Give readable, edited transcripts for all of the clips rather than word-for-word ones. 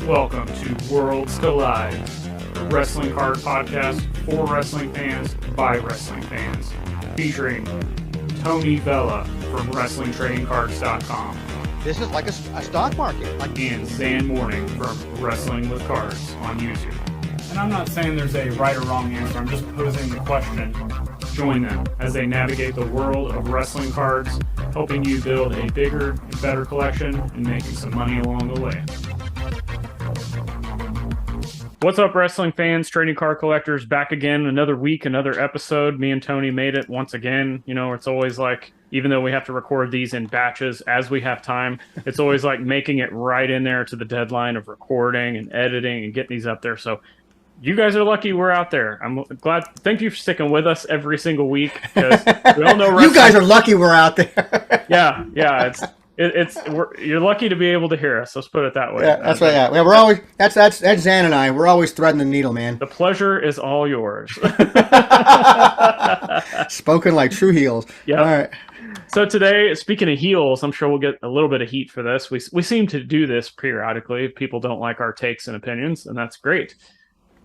Welcome to Worlds Collide, a wrestling card podcast for wrestling fans by wrestling fans, featuring Tony Vella from WrestlingTradingCards.com. This is like a stock market. And Zhan Morning from Wrestling with Cards on YouTube. And I'm not saying there's a right or wrong answer, I'm just posing the question. Join them as they navigate the world of wrestling cards, helping you build a bigger and better collection and making some money along the way. What's up, wrestling fans, trading card collectors? Back again, another week, another episode. Me and Tony made it once again. You know, it's always like, even though we have to record these in batches as we have time, it's always like making it right in there to the deadline of recording and editing and getting these up there. So you guys are lucky we're out there. I'm glad. Thank you for sticking with us every single week, because we all know wrestling. You guys are lucky we're out there. Yeah. You're lucky to be able to hear us. Let's put it that way. Yeah, that's right. Yeah, we're always that's Zhan and I. We're always threading the needle, man. The pleasure is all yours. Spoken like true heels. Yeah. All right. So today, speaking of heels, I'm sure we'll get a little bit of heat for this. We seem to do this periodically. People don't like our takes and opinions, and that's great.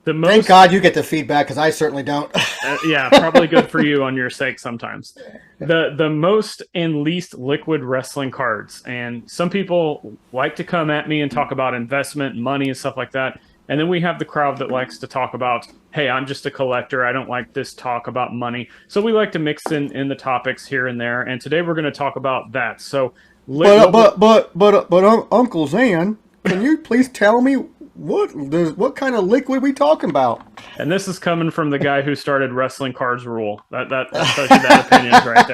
Thank God you get the feedback, because I certainly don't. Yeah, probably good for you on your sake sometimes. The most and least liquid wrestling cards. And some people like to come at me and talk about investment, money, and stuff like that. And then we have the crowd that likes to talk about, hey, I'm just a collector. I don't like this talk about money. So we like to mix in the topics here and there. And today we're going to talk about that. So, but Uncle Zhan, can you please tell me what kind of liquid we talking about? And this is coming from the guy who started Wrestling Cards Rule. That tells you that opinion's right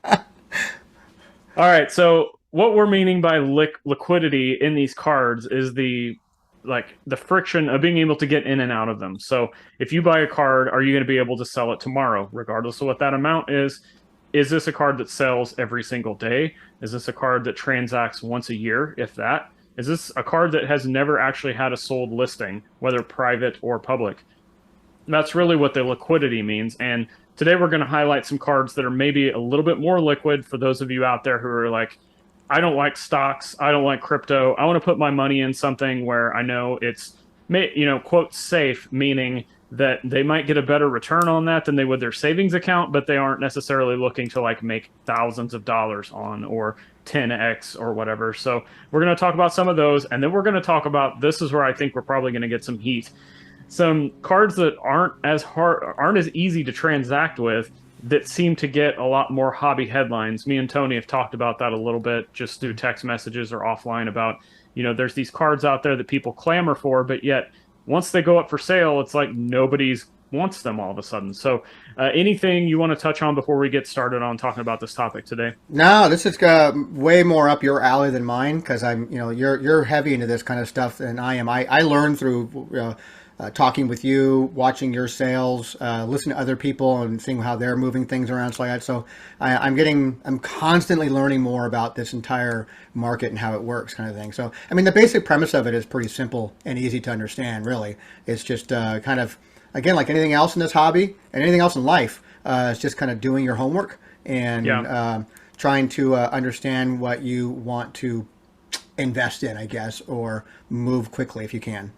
there. All right, so what we're meaning by liquidity in these cards is the friction of being able to get in and out of them. So if you buy a card, are you going to be able to sell it tomorrow, regardless of what that amount is? Is this a card that sells every single day? Is this a card that transacts once a year, if that? Is this a card that has never actually had a sold listing, whether private or public? That's really what the liquidity means. And today we're going to highlight some cards that are maybe a little bit more liquid for those of you out there who are like, I don't like stocks, I don't like crypto. I want to put my money in something where I know it's, quote, safe, meaning that they might get a better return on that than they would their savings account, but they aren't necessarily looking to like make thousands of dollars on or 10x or whatever. So we're going to talk about some of those, and then we're going to talk about, this is where I think we're probably going to get some heat, some cards that aren't as easy to transact with, that seem to get a lot more hobby headlines. Me and Tony have talked about that a little bit just through text messages or offline about, there's these cards out there that people clamor for, but yet once they go up for sale, it's like nobody's wants them all of a sudden. So anything you want to touch on before we get started on talking about this topic today? No, this is way more up your alley than mine, because I'm, you're heavy into this kind of stuff than I am. I learned through talking with you, watching your sales, listening to other people and seeing how they're moving things around. So I'm constantly learning more about this entire market and how it works, kind of thing. So, I mean, the basic premise of it is pretty simple and easy to understand, really. It's just kind of, again, like anything else in this hobby and anything else in life, it's just kind of doing your homework and trying to understand what you want to invest in, I guess, or move quickly if you can.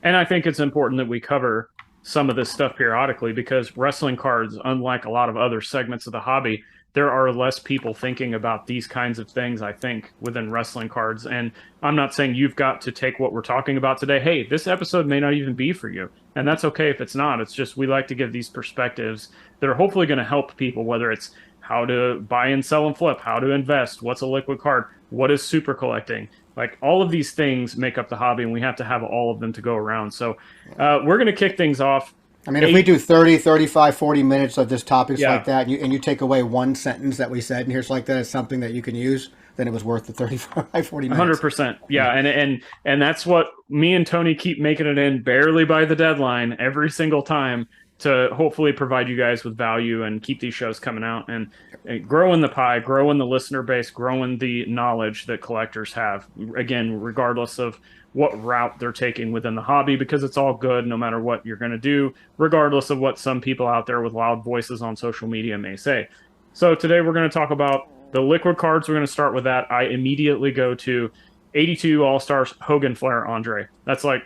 And I think it's important that we cover some of this stuff periodically, because wrestling cards, unlike a lot of other segments of the hobby, there are less people thinking about these kinds of things, I think, within wrestling cards. And I'm not saying you've got to take what we're talking about today. Hey, this episode may not even be for you. And that's okay if it's not. It's just we like to give these perspectives that are hopefully going to help people, whether it's how to buy and sell and flip, how to invest, what's a liquid card, what is super collecting. Like, all of these things make up the hobby, and we have to have all of them to go around. So we're going to kick things off. I mean, if we do 30, 35, 40 minutes of this topics like that, and you take away one sentence that we said, and here's like that as something that you can use, then it was worth the 35, 40 minutes. 100%. Yeah, and that's what me and Tony keep making it in barely by the deadline every single time, to hopefully provide you guys with value and keep these shows coming out and growing the pie, growing the listener base, growing the knowledge that collectors have, again, regardless of what route they're taking within the hobby, because it's all good no matter what you're going to do, regardless of what some people out there with loud voices on social media may say. So today we're going to talk about the liquid cards, we're going to start with that. I immediately go to 82 All-Stars, Hogan, Flair, Andre. That's like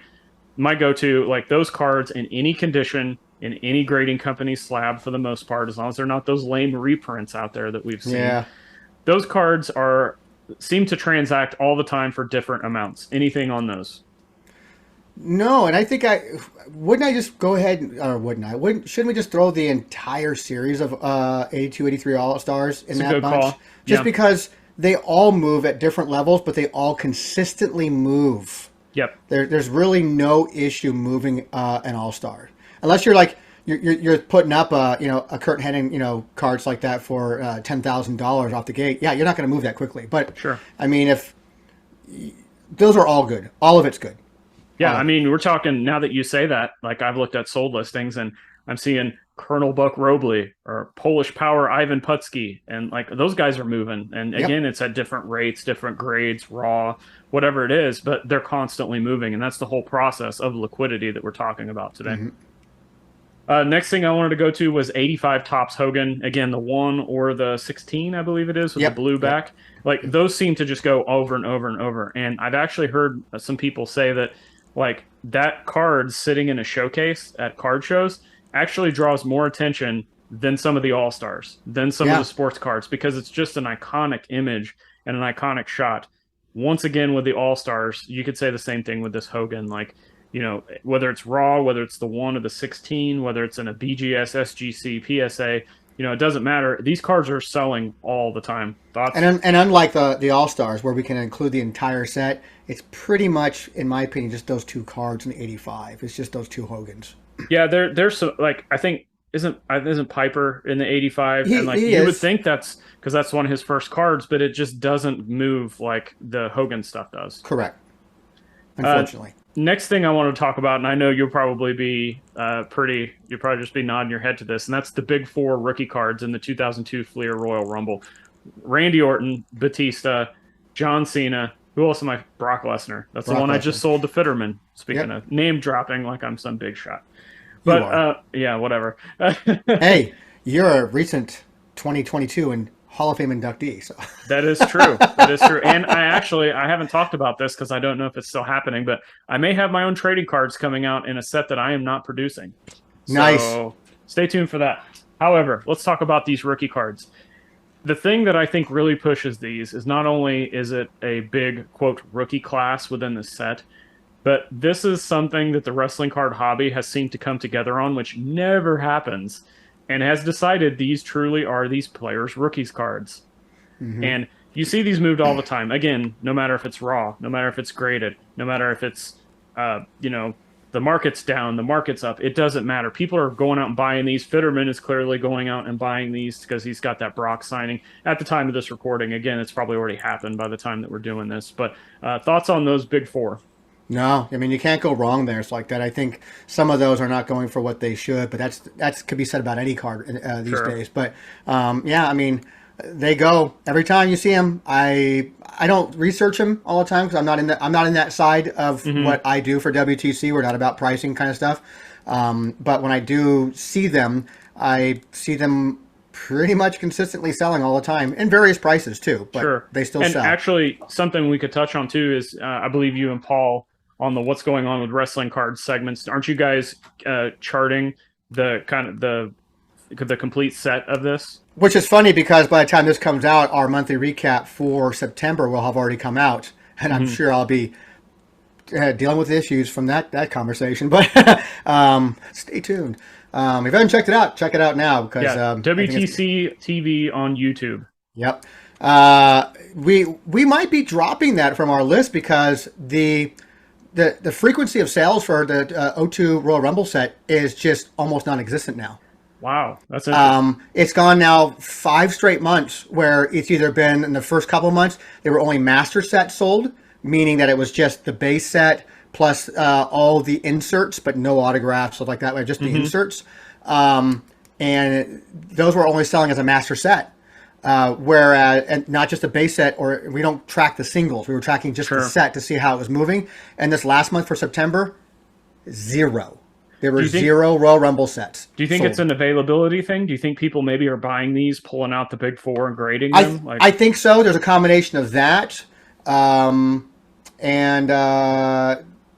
my go-to. Like those cards in any condition, in any grading company slab for the most part, as long as they're not those lame reprints out there that we've seen. Yeah. Those cards seem to transact all the time for different amounts. Anything on those? No, and I think wouldn't I just go ahead, or wouldn't I? Shouldn't we just throw the entire series of 82, 83 All-Stars in that bunch? Call. Just because they all move at different levels, but they all consistently move. Yep. There's really no issue moving an All-Star. Unless you're like, you're putting up a Kurt Hennig, cards like that for $10,000 off the gate. Yeah, you're not going to move that quickly. But sure. I mean, if those are all good, all of it's good. Yeah, I mean, we're talking, now that you say that, like I've looked at sold listings and I'm seeing Colonel Buck Robley or Polish Power Ivan Putski, and like those guys are moving. And again, it's at different rates, different grades, raw, whatever it is, but they're constantly moving. And that's the whole process of liquidity that we're talking about today. Next thing I wanted to go to was 85 Topps Hogan. Again, the 1 or the 16, I believe it is, with the blue back. Like those seem to just go over and over and over. And I've actually heard some people say that like that card sitting in a showcase at card shows actually draws more attention than some of the All-Stars, than some of the sports cards, because it's just an iconic image and an iconic shot. Once again, with the All-Stars, you could say the same thing with this Hogan. Like, whether it's raw, whether it's the 1 or the 16, whether it's in a BGS, SGC, PSA, it doesn't matter. These cards are selling all the time. Thoughts? And unlike the All-Stars, where we can include the entire set, it's pretty much, in my opinion, just those 2 cards in the 85. It's just those 2 Hogans. Yeah, there's so, like, I think isn't Piper in the 85? And like you would think that's because that's one of his first cards, but it just doesn't move like the Hogan stuff does. Correct. Unfortunately. Next thing I want to talk about, and I know you'll probably be you'll probably just be nodding your head to this, and that's the big 4 rookie cards in the 2002 Fleer Royal Rumble. Randy Orton, Batista, John Cena. Who else am I? Brock Lesnar. That's the one I just sold to Fitterman. Speaking of name dropping like I'm some big shot. But yeah, whatever. Hey, you're a recent 2022 and Hall of Fame inductee. So. That is true. That is true. And I haven't talked about this because I don't know if it's still happening, but I may have my own trading cards coming out in a set that I am not producing. Nice. So stay tuned for that. However, let's talk about these rookie cards. The thing that I think really pushes these is not only is it a big, quote, rookie class within the set, but this is something that the wrestling card hobby has seemed to come together on, which never happens, and has decided these truly are these players' rookies cards. And you see these moved all the time. Again, no matter if it's raw, no matter if it's graded, no matter if it's, the market's down, the market's up. It doesn't matter. People are going out and buying these. Fitterman is clearly going out and buying these because he's got that Brock signing. At the time of this recording, again, it's probably already happened by the time that we're doing this. But thoughts on those big 4? No, I mean, you can't go wrong there. It's like that. I think some of those are not going for what they should, but that's could be said about any card these days. But yeah, I mean, they go every time you see them. I don't research them all the time because I'm not in that side of what I do for WTC. We're not about pricing kind of stuff. But when I do see them, I see them pretty much consistently selling all the time in various prices too. But they still sell. And actually, something we could touch on too is I believe you and Paul on the what's going on with wrestling cards segments. Aren't you guys charting the kind of the complete set of this? Which is funny because by the time this comes out, our monthly recap for September will have already come out, and I'm sure I'll be dealing with issues from that conversation. But stay tuned. If you haven't checked it out, check it out now because WTC TV on YouTube. Yep. We might be dropping that from our list because the frequency of sales for the O2 Royal Rumble set is just almost non-existent now. Wow, that's interesting. It's gone now 5 straight months where it's either been in the first couple of months they were only master sets sold, meaning that it was just the base set plus all the inserts, but no autographs, stuff like that, like just the inserts. And those were only selling as a master set. Whereas, and not just a base set, or we don't track the singles. We were tracking just the set to see how it was moving. And this last month for September, 0. There were 0 Royal Rumble sets. Do you think sold. it's an availability thing? Do you think people maybe are buying these, pulling out the big four and grading them? I think so. There's a combination of that and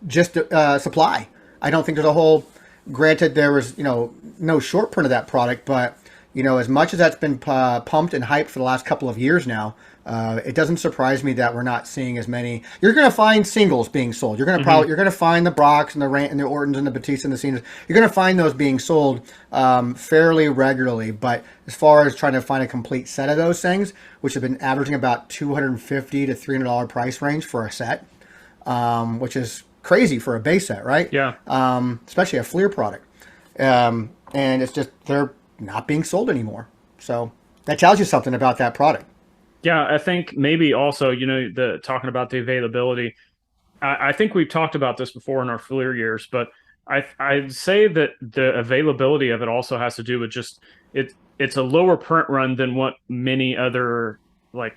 just supply. I don't think there's a whole. Granted, there was no short print of that product, but as much as that's been pumped and hyped for the last couple of years now, it doesn't surprise me that we're not seeing as many. You're going to find singles being sold. You're going to you're going to find the Brocks and the Ortons and the Batista and the Cenas. You're going to find those being sold fairly regularly. But as far as trying to find a complete set of those things, which have been averaging about $250 to $300 price range for a set, which is crazy for a base set, right? Yeah. Especially a Fleer product, and it's just they're not being sold anymore. So that tells you something about that product. Yeah, I think maybe also, talking about the availability, I think we've talked about this before in our Fleer years, but I'd say that the availability of it also has to do with just it's a lower print run than what many other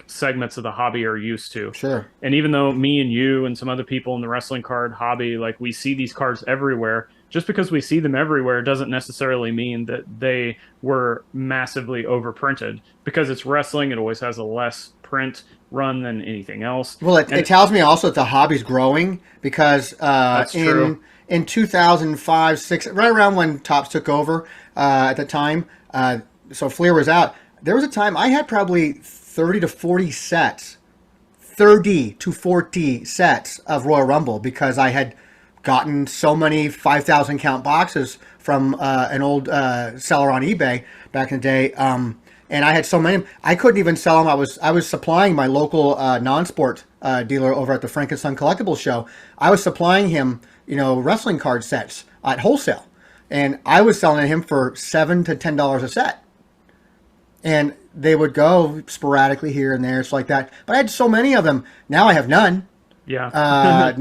segments of the hobby are used to. Sure. And even though me and you and some other people in the wrestling card hobby, we see these cards everywhere, just because we see them everywhere doesn't necessarily mean that they were massively overprinted. Because it's wrestling, it always has a less print run than anything else. Well, it tells me also that the hobby's growing because in 2005, 6, right around when Topps took over at the time, so Fleer was out. There was a time I had probably 30 to 40 sets, 30 to 40 sets of Royal Rumble because I had gotten so many 5,000 count boxes from an old seller on eBay back in the day, and I had so many I couldn't even sell them. I was supplying my local non-sport dealer over at the Frank and Son Collectibles show. I was supplying him, wrestling card sets at wholesale, and I was selling him for $7 to $10 a set, and they would go sporadically here and there. It's like that, but I had so many of them. Now I have none. Yeah.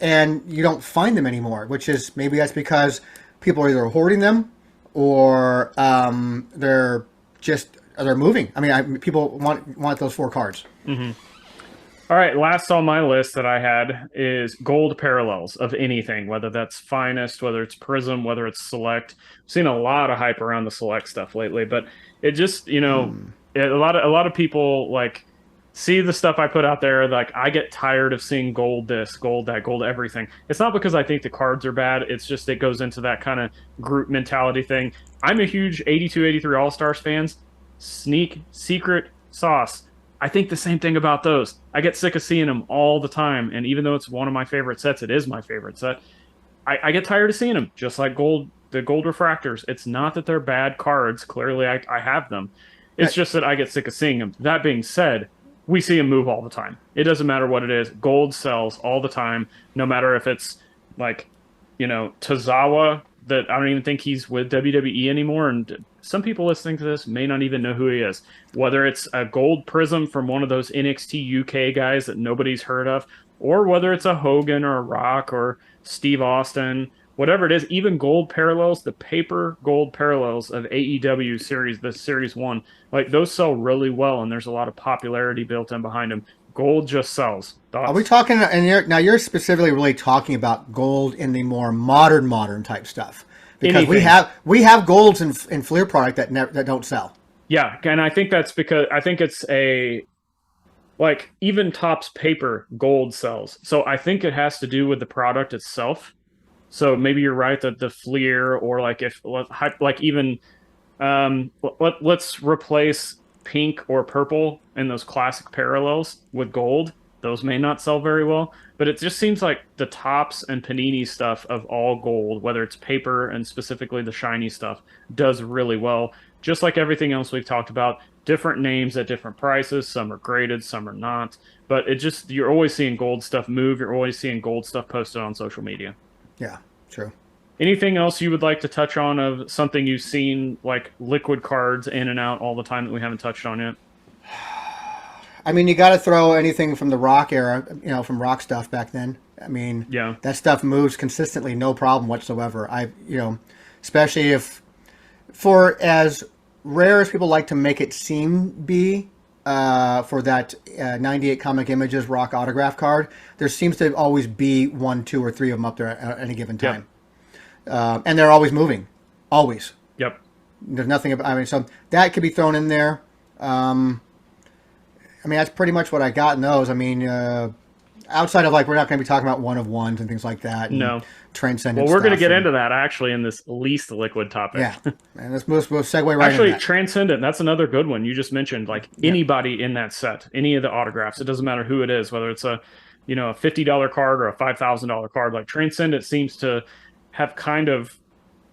And you don't find them anymore, which is maybe that's because people are either hoarding them or they're moving. I mean, people want those 4 cards. Mm-hmm. All right, last on my list that I had is gold parallels of anything, whether that's Finest, whether it's Prism, whether it's Select. I've seen a lot of hype around the Select stuff lately, but it just a lot of people see the stuff I put out there, I get tired of seeing gold this, gold that, gold everything. It's not because I think the cards are bad. It's just it goes into that kind of group mentality thing. I'm a huge 82, 83 All-Stars fans. Secret Sauce. I think the same thing about those. I get sick of seeing them all the time, and even though it's one of my favorite sets, it is my favorite set. I get tired of seeing them, just like the gold refractors. It's not that they're bad cards. Clearly, I have them. It's just that I get sick of seeing them. That being said, we see them move all the time. It doesn't matter what it is. Gold sells all the time, no matter if it's Tozawa, that I don't even think he's with WWE anymore. And some people listening to this may not even know who he is. Whether it's a gold Prism from one of those NXT UK guys that nobody's heard of, or whether it's a Hogan or a Rock or Steve Austin, whatever it is, even gold parallels, the paper gold parallels of AEW series, the Series 1, those sell really well, and there's a lot of popularity built in behind them. Gold just sells. Thoughts? Are we talking, and you're specifically really talking about gold in the more modern type stuff? Because anything. we have golds in Fleer product that don't sell. Yeah, and I think that's because I think it's even Topps paper gold sells. So I think it has to do with the product itself. So maybe you're right that the Fleer or let's replace pink or purple in those classic parallels with gold. Those may not sell very well, but it just seems like the Topps and Panini stuff of all gold, whether it's paper and specifically the shiny stuff, does really well. Just like everything else we've talked about, different names at different prices. Some are graded, some are not. But you're always seeing gold stuff move. You're always seeing gold stuff posted on social media. Yeah, true. Anything else you would like to touch on of something you've seen, liquid cards in and out all the time that we haven't touched on yet? I mean, you got to throw anything from the Rock era, from Rock stuff back then. I mean, yeah, that stuff moves consistently, no problem whatsoever. Especially for as rare as people like to make it seem be, for that 98 Comic Images Rock autograph card, there seems to always be 1, 2, or 3 of them up there at any given time. And they're always moving, always. Yep. There's nothing about. I mean, so that could be thrown in there. I mean, that's pretty much what I got in those. I mean, outside of like, we're not going to be talking about one of ones and things like that. And No. Transcendence. Well, we're going to get into that actually in this least liquid topic. Yeah, and we'll segue right actually, into that. Transcendent, that's another good one. You just mentioned like anybody in that set, any of the autographs. It doesn't matter who it is, whether it's a $50 card or a $5,000 card. Like Transcendent seems to have kind of,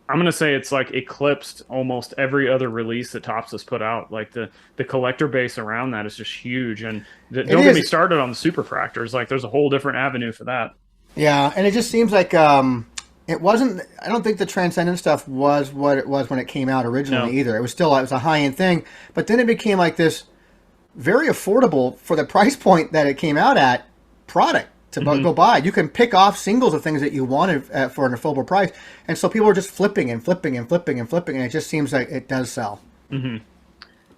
I'm going to say it's like eclipsed almost every other release that Topps has put out. Like the collector base around that is just huge. And don't get me started on the superfractors. Like there's a whole different avenue for that. Yeah, and it just seems like it wasn't. I don't think the Transcendent stuff was what it was when it came out originally either. It was a high end thing, but then it became like this very affordable for the price point that it came out at product to go buy. You can pick off singles of things that you wanted for an affordable price, and so people are just flipping and flipping and flipping and flipping, and it just seems like it does sell.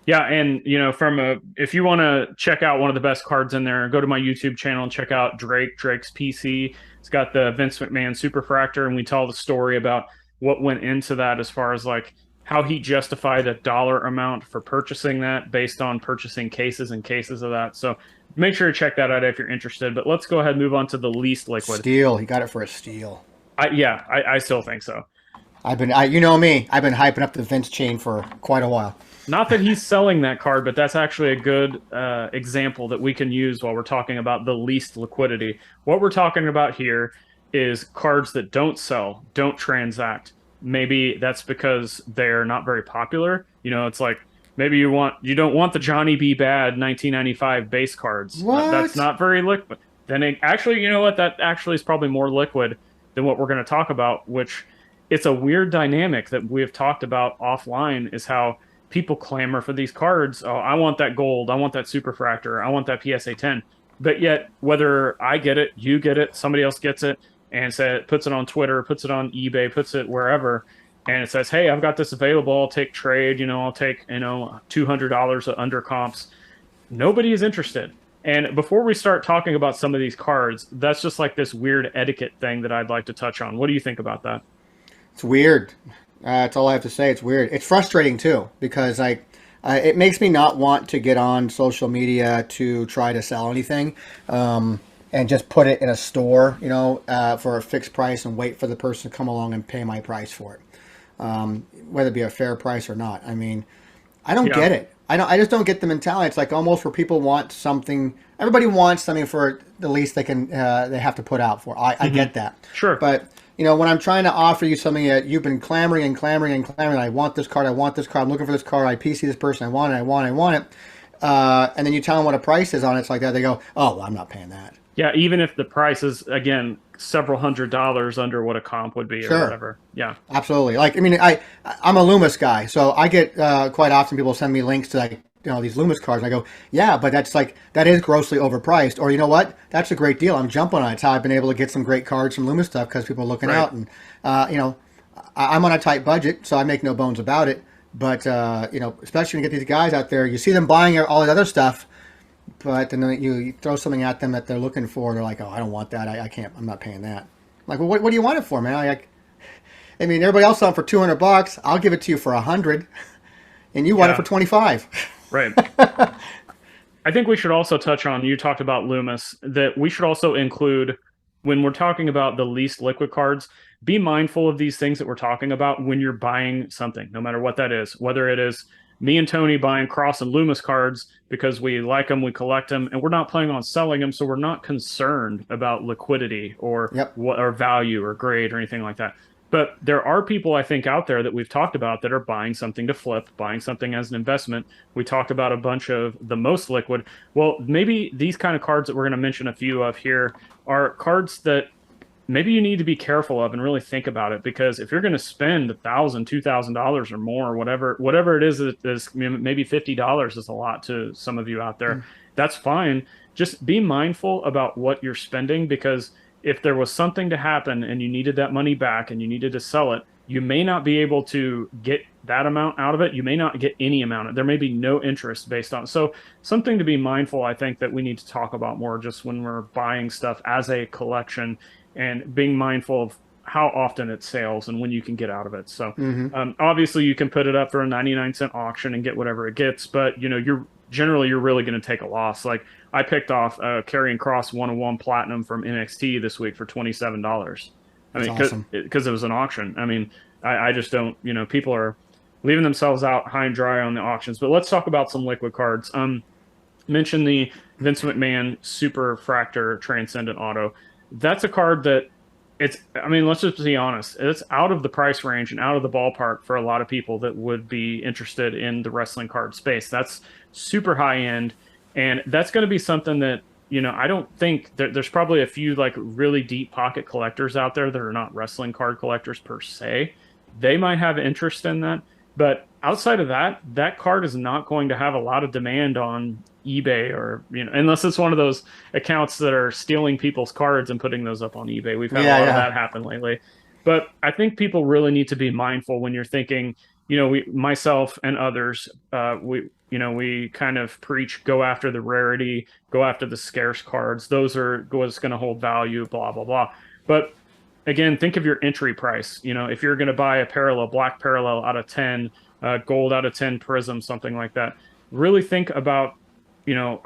Yeah, and if you want to check out one of the best cards in there, go to my YouTube channel and check out Drake's PC. It's got the Vince McMahon Superfractor, and we tell the story about what went into that as far as like how he justified a dollar amount for purchasing that based on purchasing cases and cases of that. So make sure to check that out if you're interested. But let's go ahead and move on to the least liquid. Steal. He got it for a steal. I still think so. You know me. I've been hyping up the Vince chain for quite a while. Not that he's selling that card, but that's actually a good example that we can use while we're talking about the least liquidity. What we're talking about here is cards that don't sell, don't transact. Maybe that's because they're not very popular. It's like maybe you don't want the Johnny B. Bad 1995 base cards. What? That's not very liquid. Then actually, you know what? That actually is probably more liquid than what we're going to talk about, which it's a weird dynamic that we have talked about offline is how people clamor for these cards. Oh, I want that gold. I want that Superfractor. I want that PSA 10. But yet, whether I get it, you get it, somebody else gets it, and puts it on Twitter, puts it on eBay, puts it wherever, and it says, hey, I've got this available. I'll take trade. I'll take, $200 of under comps. Nobody is interested. And before we start talking about some of these cards, that's just like this weird etiquette thing that I'd like to touch on. What do you think about that? It's weird. That's all I have to say. It's weird. It's frustrating too because it makes me not want to get on social media to try to sell anything, and just put it in a store, for a fixed price and wait for the person to come along and pay my price for it, whether it be a fair price or not. I mean, I don't get it. I just don't get the mentality. It's like almost where people want something. Everybody wants something for the least they have to put out for. I get that. Sure. But when I'm trying to offer you something that you've been clamoring and clamoring and clamoring, I want this card, I'm looking for this card, I PC this person, I want it, and then you tell them what a price is on it, it's like that, they go, oh, well, I'm not paying that. Yeah, even if the price is, again, several $100s under what a comp would be or whatever. Yeah. Absolutely. Like, I mean, I'm a Loomis guy, so I get quite often people send me links to these Loomis cards, and I go, yeah, but that is grossly overpriced. Or you know what? That's a great deal. I'm jumping on it. It's how I've been able to get some great cards from Loomis stuff because people are looking out. And, I'm on a tight budget, so I make no bones about it. But, especially when you get these guys out there, you see them buying all this other stuff, but then you throw something at them that they're looking for. They're like, oh, I don't want that. I can't. I'm not paying that. I'm like, well, what do you want it for, man? I mean, everybody else selling for $200. I'll give it to you for $100, and you want it for $25. Right. I think we should also touch on, you talked about Loomis, that we should also include, when we're talking about the least liquid cards, be mindful of these things that we're talking about when you're buying something, no matter what that is. Whether it is me and Tony buying Cross and Loomis cards because we like them, we collect them, and we're not planning on selling them, so we're not concerned about liquidity or or value or grade or anything like that. But there are people, I think, out there that we've talked about that are buying something to flip, buying something as an investment. We talked about a bunch of the most liquid. Well, maybe these kind of cards that we're going to mention a few of here are cards that maybe you need to be careful of and really think about it, because if you're going to spend $1,000, $2,000 or more, whatever it is, maybe $50 is a lot to some of you out there. That's fine. Just be mindful about what you're spending, because if there was something to happen and you needed that money back and you needed to sell it, you may not be able to get that amount out of it. You may not get any amount. There may be no interest based on it. So something to be mindful, I think, that we need to talk about more just when we're buying stuff as a collection, and being mindful of how often it sales and when you can get out of it. So Hmm. obviously you can put it up for a 99-cent auction and get whatever it gets, but you're generally you're really going to take a loss. Like I picked off a Karrion Kross 101 Platinum from NXT this week for $27. I That's mean, awesome. because it was an auction. I mean, I just don't, people are leaving themselves out high and dry on the auctions. But let's talk about some liquid cards. Mentioned the Vince McMahon Super Fractor Transcendent Auto. That's a card that I mean, let's just be honest. It's out of the price range and out of the ballpark for a lot of people that would be interested in the wrestling card space. That's super high end. And that's going to be something that, I don't think there's probably a few like really deep pocket collectors out there that are not wrestling card collectors per se. They might have interest in that. But outside of that, that card is not going to have a lot of demand on eBay or, unless it's one of those accounts that are stealing people's cards and putting those up on eBay. We've had a Yeah, lot of yeah. that happen lately. But I think people really need to be mindful when you're thinking, myself and others, we kind of preach go after the rarity, go after the scarce cards. Those are what's going to hold value, blah, blah, blah. But again, think of your entry price. If you're going to buy a parallel, black parallel out of 10, gold out of 10 prism, something like that, really think about, you know,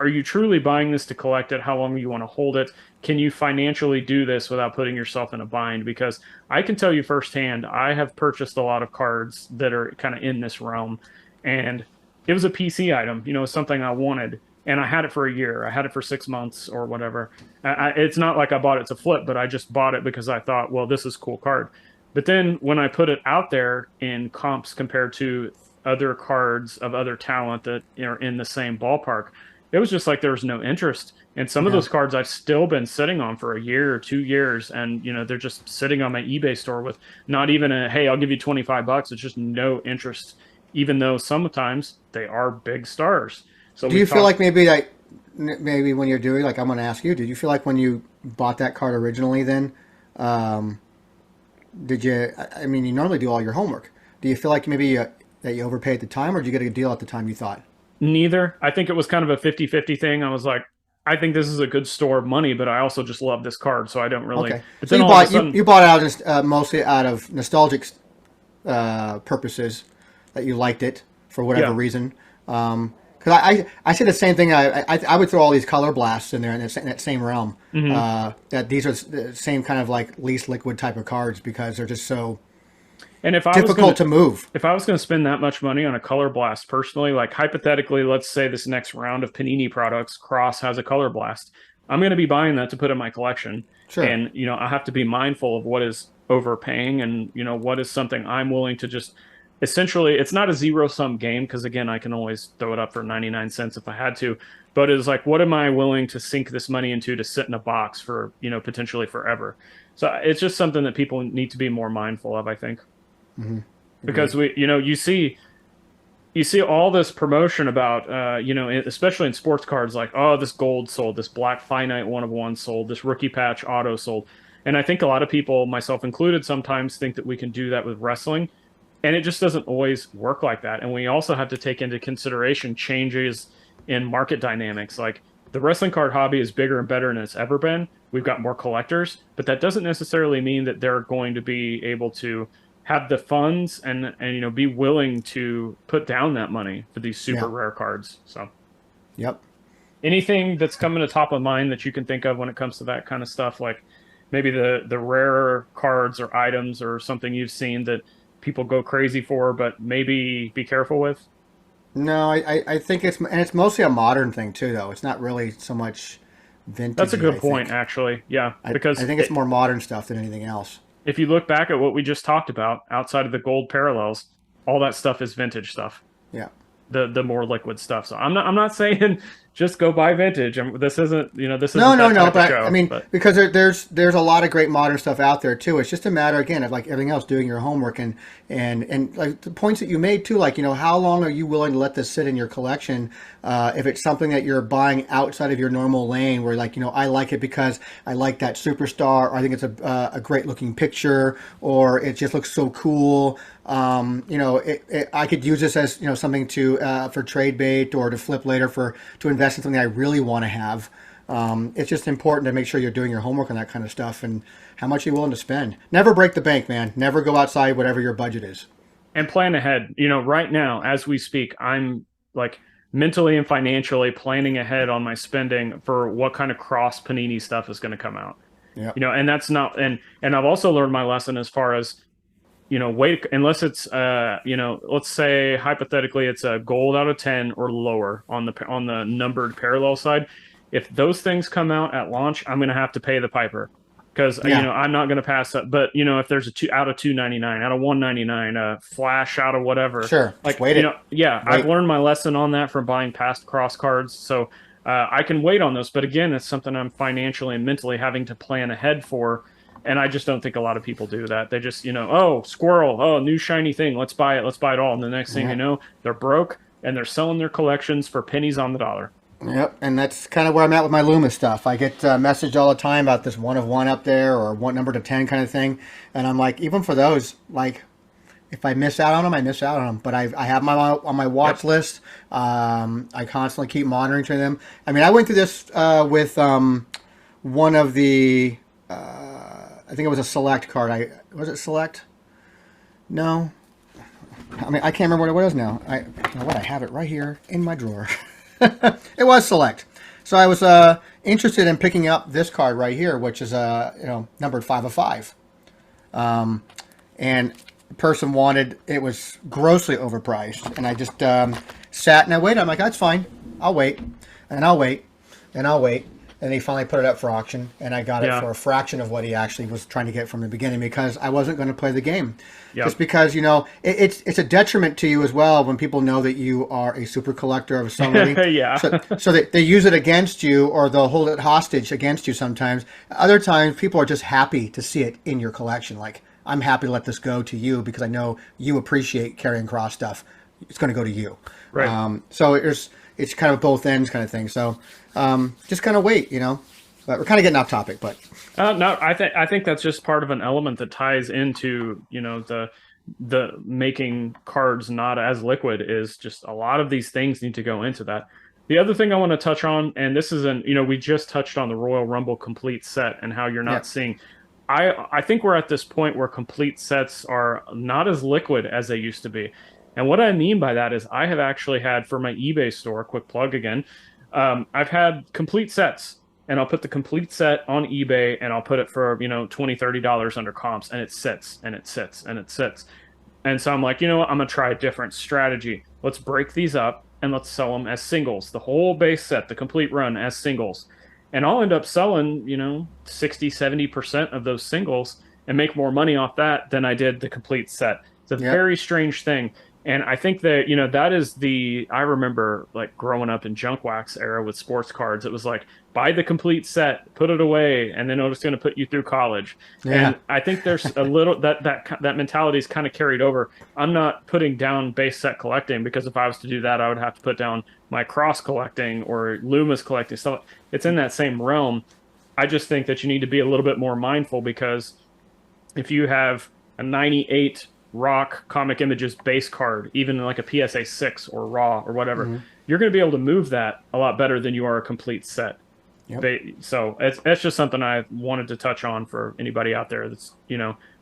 are you truly buying this to collect it? How long do you want to hold it? Can you financially do this without putting yourself in a bind? Because I can tell you firsthand, I have purchased a lot of cards that are kind of in this realm, and it was a PC item, something I wanted, and I had it for a year. I had it for 6 months or whatever. It's not like I bought it to flip, but I just bought it because I thought, well, this is a cool card. But then when I put it out there in comps compared to other cards of other talent that are in the same ballpark, it was just like there was no interest. And some of Yeah. those cards I've still been sitting on for a year or 2 years, and they're just sitting on my eBay store with not even a hey, I'll give you $25. It's just no interest, even though sometimes they are big stars. So Do we you feel like talked. maybe when you're doing, like, I'm going to ask you, did you feel like when you bought that card originally, then, um, did you? I mean, you normally do all your homework. Do you feel like maybe that you overpaid at the time, or did you get a deal at the time you thought? Neither. I think it was kind of a 50-50 thing. I was like, I think this is a good store of money, but I also just love this card, so I don't really. Okay, But so then you all of a bought you, sudden, you bought out just mostly out of nostalgic purposes, that you liked it for whatever yeah. reason. Because I say the same thing. I would throw all these color blasts in there in that same realm. Hmm. That these are the same kind of like least liquid type of cards because they're just so And difficult to move. if I was gonna spend that much money on a color blast personally, like hypothetically, let's say this next round of Panini products, Cross has a color blast. I'm gonna be buying that to put in my collection, Sure. and I have to be mindful of what is overpaying, and what is something I'm willing to just. Essentially, it's not a zero sum game because again, I can always throw it up for 99 cents if I had to. But it's like, what am I willing to sink this money into to sit in a box for potentially forever? So it's just something that people need to be more mindful of, I think, Hmm. Agreed. because you see all this promotion about especially in sports cards, like, oh, this gold sold, this black finite one of one sold, this rookie patch auto sold. And I think a lot of people, myself included, sometimes think that we can do that with wrestling, and it just doesn't always work like that. And we also have to take into consideration changes in market dynamics. Like, the wrestling card hobby is bigger and better than it's ever been. We've got more collectors, but that doesn't necessarily mean that they're going to be able to have the funds and be willing to put down that money for these super Yeah. rare cards. So Yep. anything that's coming to top of mind that you can think of when it comes to that kind of stuff, like maybe the rarer cards or items or something you've seen that people go crazy for, but maybe be careful with. No, I think it's mostly a modern thing too, though. It's not really so much That's a vintagey. good I point, think. actually. Yeah, I because think it's more modern stuff than anything else. if you look back at what we just talked about outside of the gold parallels, all that stuff is vintage stuff. Yeah. The more liquid stuff. So I'm not saying just go buy vintage. This isn't this No, isn't no, that no. type of But I show. mean, But because there's a lot of great modern stuff out there too. It's just a matter again of, like everything else, doing your homework and like the points that you made too. Like, how long are you willing to let this sit in your collection? If it's something that you're buying outside of your normal lane, where, like, I like it because I like that superstar, or I think it's a great looking picture, or it just looks so cool. I could use this as something to for trade bait or to flip later to invest in something I really want to have. It's just important to make sure you're doing your homework on that kind of stuff and how much you're willing to spend. Never break the bank, man. Never go outside whatever your budget is. And plan ahead. Right now, as we speak, I'm like mentally and financially planning ahead on my spending for what kind of cross Panini stuff is going to come out. Yeah. And that's not, and I've also learned my lesson as far as, wait, unless it's, let's say hypothetically it's a gold out of 10 or lower on the numbered parallel side. If those things come out at launch, I'm going to have to pay the piper because, I'm not going to pass up. But, if there's a out of 299, out of 199, a flash out of whatever. Sure. Like, wait I've learned my lesson on that from buying past cross cards. So I can wait on those. But again, it's something I'm financially and mentally having to plan ahead for. And I just don't think a lot of people do that. They just, oh, squirrel, oh, new shiny thing. Let's buy it all. And the next thing you know, they're broke and they're selling their collections for pennies on the dollar. Yep, and that's kind of where I'm at with my Loomis stuff. I get messaged all the time about this 1 of 1 up there or one number to 10 kind of thing. And I'm like, even for those, like, if I miss out on them, I miss out on them. But I have my on my watch list. I constantly keep monitoring them. I mean, I went through this with one of the, I think it was a select card. Was it select? No. I mean, I can't remember what it was now. I have it right here in my drawer. It was select. So I was interested in picking up this card right here, which is numbered 5 of 5. And the person wanted, it was grossly overpriced. And I just sat and I waited. I'm like, that's fine. I'll wait. And I'll wait. And I'll wait. And he finally put it up for auction, and I got it for a fraction of what he actually was trying to get from the beginning because I wasn't going to play the game. Yep. Just because, it's a detriment to you as well when people know that you are a super collector of somebody. Yeah. So they use it against you or they'll hold it hostage against you sometimes. Other times, people are just happy to see it in your collection. Like, I'm happy to let this go to you because I know you appreciate carrying cross stuff. It's going to go to you. Right. So it's kind of both ends kind of thing. So just kind of wait, But we're kind of getting off topic, but no, I think that's just part of an element that ties into the making cards not as liquid is just a lot of these things need to go into that. The other thing I want to touch on, and this isn't, we just touched on the Royal Rumble complete set and how you're not seeing. I think we're at this point where complete sets are not as liquid as they used to be. And what I mean by that is I have actually had for my eBay store, quick plug again, I've had complete sets, and I'll put the complete set on eBay and I'll put it for, $20, $30 under comps, and it sits and it sits and it sits. And so I'm like, I'm going to try a different strategy. Let's break these up and let's sell them as singles. The whole base set, the complete run as singles. And I'll end up selling, 60, 70% of those singles and make more money off that than I did the complete set. It's a very strange thing. And I think that, that is I remember like growing up in junk wax era with sports cards. It was like, buy the complete set, put it away, and then it's going to put you through college. Yeah. And I think there's a little, that mentality is kind of carried over. I'm not putting down base set collecting because if I was to do that, I would have to put down my cross collecting or Loomis collecting. So it's in that same realm. I just think that you need to be a little bit more mindful because if you have a 98 Rock Comic Images base card, even like a PSA 6 or Raw or whatever, you're going to be able to move that a lot better than you are a complete set. Yep. So that's just something I wanted to touch on for anybody out there that's,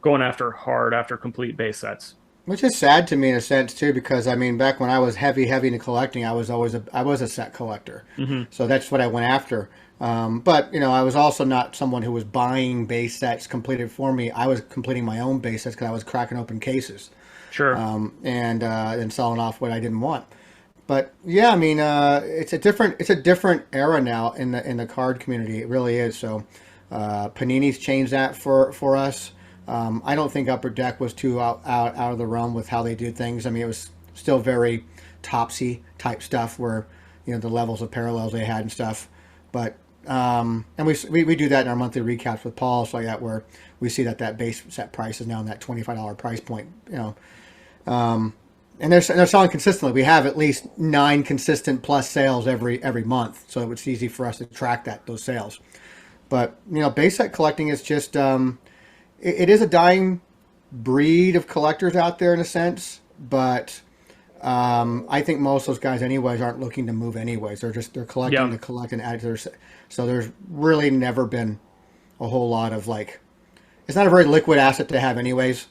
going after complete base sets. Which is sad to me in a sense too, because I mean, back when I was heavy into collecting, I was a set collector. So that's what I went after. But I was also not someone who was buying base sets completed for me. I was completing my own base sets because I was cracking open cases, and selling off what I didn't want. But yeah, I mean, it's a different era now in the card community. It really is. So Panini's changed that for us. I don't think Upper Deck was too out of the realm with how they do things. I mean, it was still very Topsy type stuff where the levels of parallels they had and stuff, but. And we do that in our monthly recaps with Paul, so like that where we see that base set price is now in that $25 price point, and they're selling consistently. We have at least 9 consistent plus sales every month, so it's easy for us to track those sales. But base set collecting is just it is a dying breed of collectors out there in a sense, but I think most of those guys, anyways, aren't looking to move anyways. They're collecting Yeah. to collect and add to their. So there's really never been a whole lot of like. It's not a very liquid asset to have, anyways.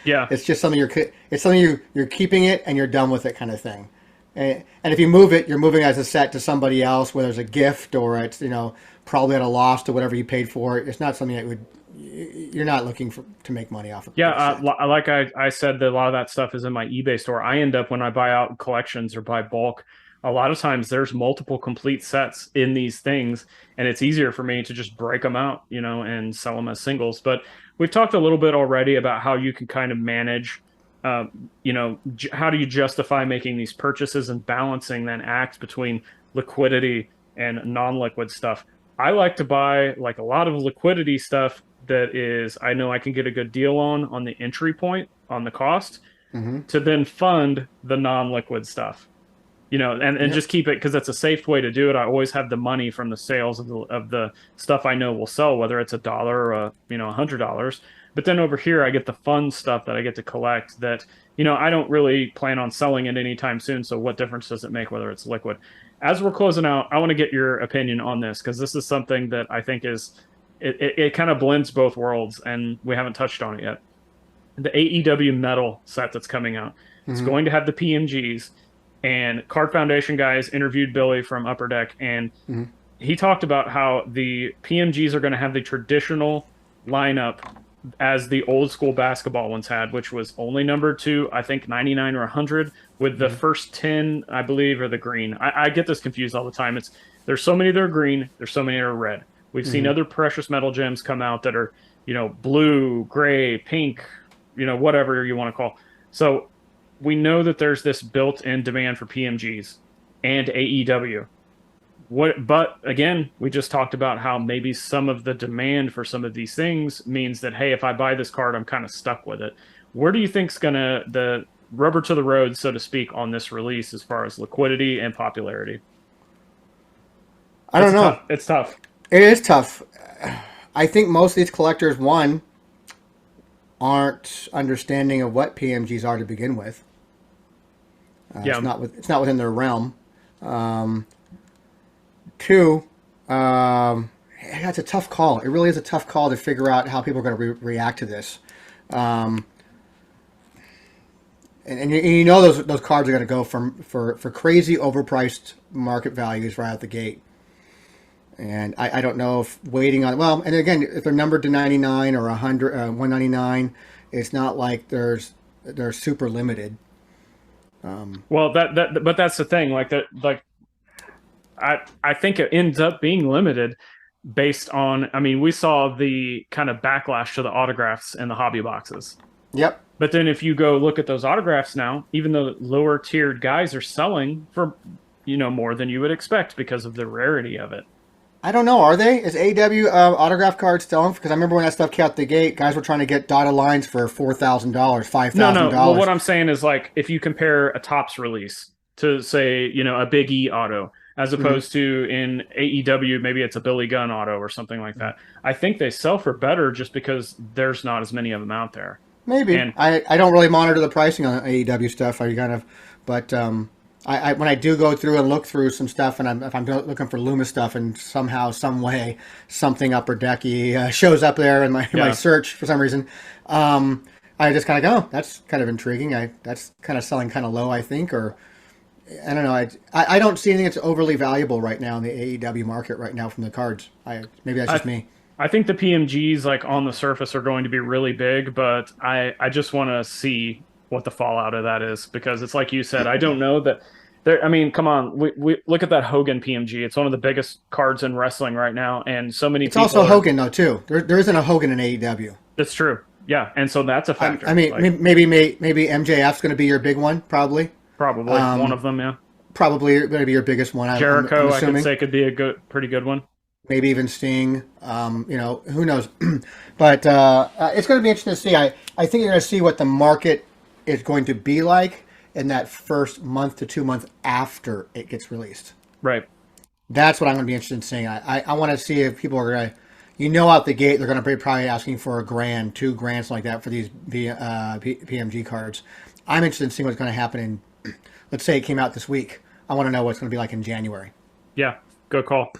Yeah. It's just something you're keeping it and you're done with it, kind of thing. And if you move it, you're moving as a set to somebody else, whether it's a gift or it's probably at a loss to whatever you paid for it. It's not something that you're not looking to make money off of. Yeah, like I said, that a lot of that stuff is in my eBay store. I end up, when I buy out collections or buy bulk, a lot of times there's multiple complete sets in these things, and it's easier for me to just break them out, and sell them as singles. But we've talked a little bit already about how you can kind of manage, how do you justify making these purchases and balancing that act between liquidity and non-liquid stuff. I like to buy like a lot of liquidity stuff that is, I know I can get a good deal on the entry point on the cost, to then fund the non-liquid stuff, and just keep it, because that's a safe way to do it. I always have the money from the sales of the stuff I know will sell, whether it's $1 or $100. But then over here, I get the fun stuff that I get to collect that, I don't really plan on selling it anytime soon. So what difference does it make whether it's liquid? As we're closing out, I want to get your opinion on this, because this is something that I think it kind of blends both worlds, and we haven't touched on it yet. The AEW metal set that's coming out. It's going to have the PMGs, and Card Foundation guys interviewed Billy from Upper Deck, and he talked about how the PMGs are going to have the traditional lineup as the old school basketball ones had, which was only numbered to, I think, 99 or 100, with the first 10, I believe, are the green. I get this confused all the time. There's so many that are green, there's so many that are red. We've seen other precious metal gems come out that are, blue, gray, pink, whatever you want to call. So we know that there's this built-in demand for PMGs and AEW. But again, we just talked about how maybe some of the demand for some of these things means that, hey, if I buy this card, I'm kind of stuck with it. Where do you think's the rubber to the road, so to speak, on this release as far as liquidity and popularity? I don't know. It's tough. It is tough. I think most of these collectors, aren't understanding of what PMGs are to begin with. It's not within their realm. Two, it's a tough call. It really is a tough call to figure out how people are going to react to this. And those cards are going to go for crazy overpriced market values right out the gate. And I don't know if waiting on, and again, if they're numbered to 99 or 100, 199, it's not like they're super limited. But that's the thing. I think it ends up being limited based on, we saw the kind of backlash to the autographs and the hobby boxes. Yep. But then if you go look at those autographs now, even though lower tiered guys are selling for, more than you would expect because of the rarity of it. I don't know. Are they? Is AEW autograph cards selling? Because I remember when that stuff came out the gate, guys were trying to get dotted lines for $4,000, $5,000. No. Well, what I'm saying is, like, if you compare a Topps release to, say, a Big E auto, as opposed to in AEW, maybe it's a Billy Gunn auto or something like that. I think they sell for better just because there's not as many of them out there. Maybe. And I don't really monitor the pricing on AEW stuff. But I when I do go through and look through some stuff, and if I'm looking for Luma stuff, and somehow, some way, something Upper Decky shows up there in my search for some reason, I just kind of go, oh, that's kind of intriguing. That's kind of selling kind of low, I think, or I don't know. I don't see anything that's overly valuable right now in the AEW market right now from the cards. Maybe that's just me. I think the PMGs, like, on the surface, are going to be really big, but I just want to see what the fallout of that is, because it's like you said, I don't know that there. Come on, we look at that Hogan PMG. It's one of the biggest cards in wrestling right now, and so many. It's also Hogan though too. There isn't a Hogan in AEW. That's true. Yeah, and so that's a factor. Maybe MJF's going to be your big one, probably. Probably one of them, yeah. Probably going to be your biggest one. Jericho, I could say, could be a pretty good one. Maybe even Sting. Who knows? But it's going to be interesting to see. I think you're going to see what the market is going to be like in that first month to 2 months after it gets released. Right. That's what I'm going to be interested in seeing. I want to see if people are going to, out the gate, they're going to be probably asking for $1,000, $2,000, something like that for these PMG cards. I'm interested in seeing what's going to happen in let's say it came out this week. I want to know what it's going to be like in January. Yeah, good call.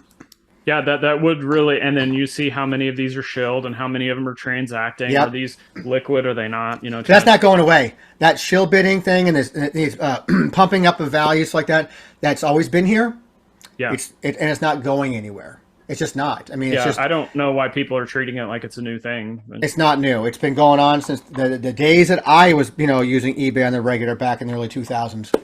Yeah, that would really, and then you see how many of these are shilled and how many of them are transacting. Yep. Are these liquid? Are they not? You know, That's not going away. That shill bidding thing and these pumping up of values like that, that's always been here. Yeah. And it's not going anywhere. It's just not. I mean, it's just. I don't know why people are treating it like it's a new thing. It's not new. It's been going on since the days that I was, using eBay on the regular back in the early 2000s.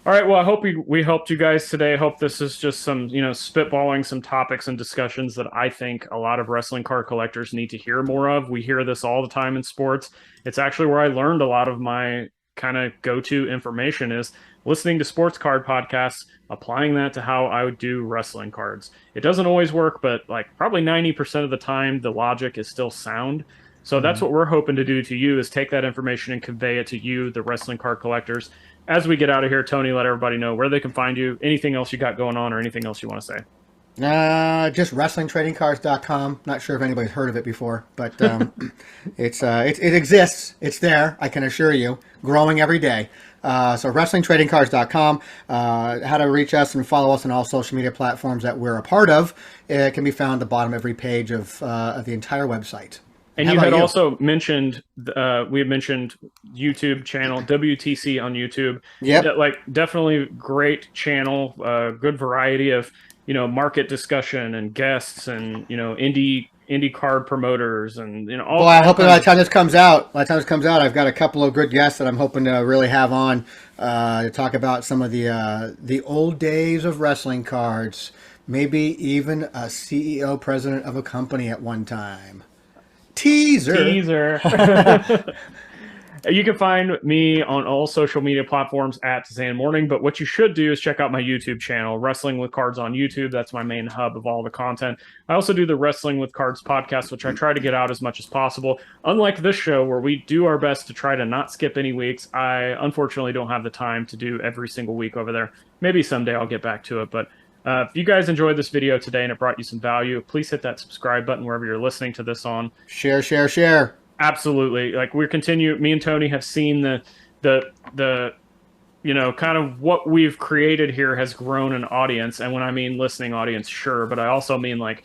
All right. Well, I hope we helped you guys today. I hope this is just some, spitballing some topics and discussions that I think a lot of wrestling card collectors need to hear more of. We hear this all the time in sports. It's actually where I learned a lot of my kind of go-to information is listening to sports card podcasts, applying that to how I would do wrestling cards. It doesn't always work, but like probably 90% of the time, the logic is still sound. So that's what we're hoping to do to you is take that information and convey it to you, the wrestling card collectors. As we get out of here, Tony, let everybody know where they can find you, anything else you got going on or anything else you want to say. Just WrestlingTradingCards.com. Not sure if anybody's heard of it before, but it exists. It's there, I can assure you. Growing every day. So WrestlingTradingCards.com. How to reach us and follow us on all social media platforms that we're a part of. It can be found at the bottom of every page of the entire website. And you had also mentioned, we had mentioned YouTube channel, WTC on YouTube. Yep. Like definitely great channel, good variety of, market discussion and guests and, indie card promoters and, all. Well, I hope by the time this comes out, I've got a couple of good guests that I'm hoping to really have on to talk about some of the old days of wrestling cards, maybe even a CEO, president of a company at one time. Teaser. You can find me on all social media platforms at Zhan Morning, but what you should do is check out my YouTube channel, Wrestling with Cards on YouTube. That's my main hub of all the content. I also do the Wrestling with Cards podcast, which I try to get out as much as possible. Unlike this show, where we do our best to try to not skip any weeks, I unfortunately don't have the time to do every single week over there. Maybe someday I'll get back to it, but if you guys enjoyed this video today and it brought you some value, please hit that subscribe button wherever you're listening to this on. Share. Absolutely. Like me and Tony have seen the kind of what we've created here has grown an audience. And when I mean listening audience, sure, but I also mean like,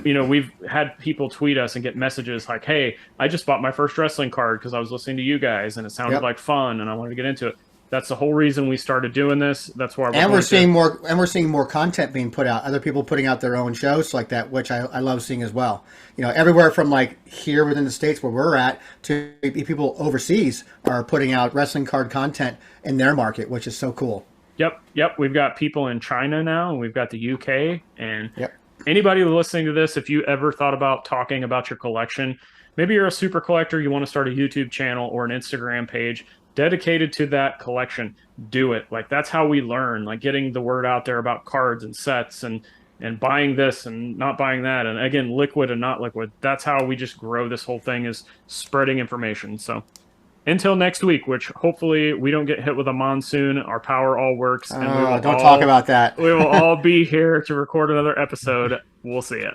we've had people tweet us and get messages like, hey, I just bought my first wrestling card because I was listening to you guys and it sounded like fun and I wanted to get into it. That's the whole reason we started doing this. That's why we're seeing more content being put out. Other people putting out their own shows like that, which I love seeing as well. Everywhere from like here within the States where we're at to people overseas are putting out wrestling card content in their market, which is so cool. Yep. We've got people in China now, and we've got the UK, and anybody listening to this, if you ever thought about talking about your collection, maybe you're a super collector, you want to start a YouTube channel or an Instagram page dedicated to that collection, do it. Like that's how we learn, like getting the word out there about cards and sets and buying this and not buying that. And again, liquid and not liquid. That's how we just grow this whole thing, is spreading information. So until next week, which hopefully we don't get hit with a monsoon, our power all works. And don't talk about that. We will all be here to record another episode. We'll see it.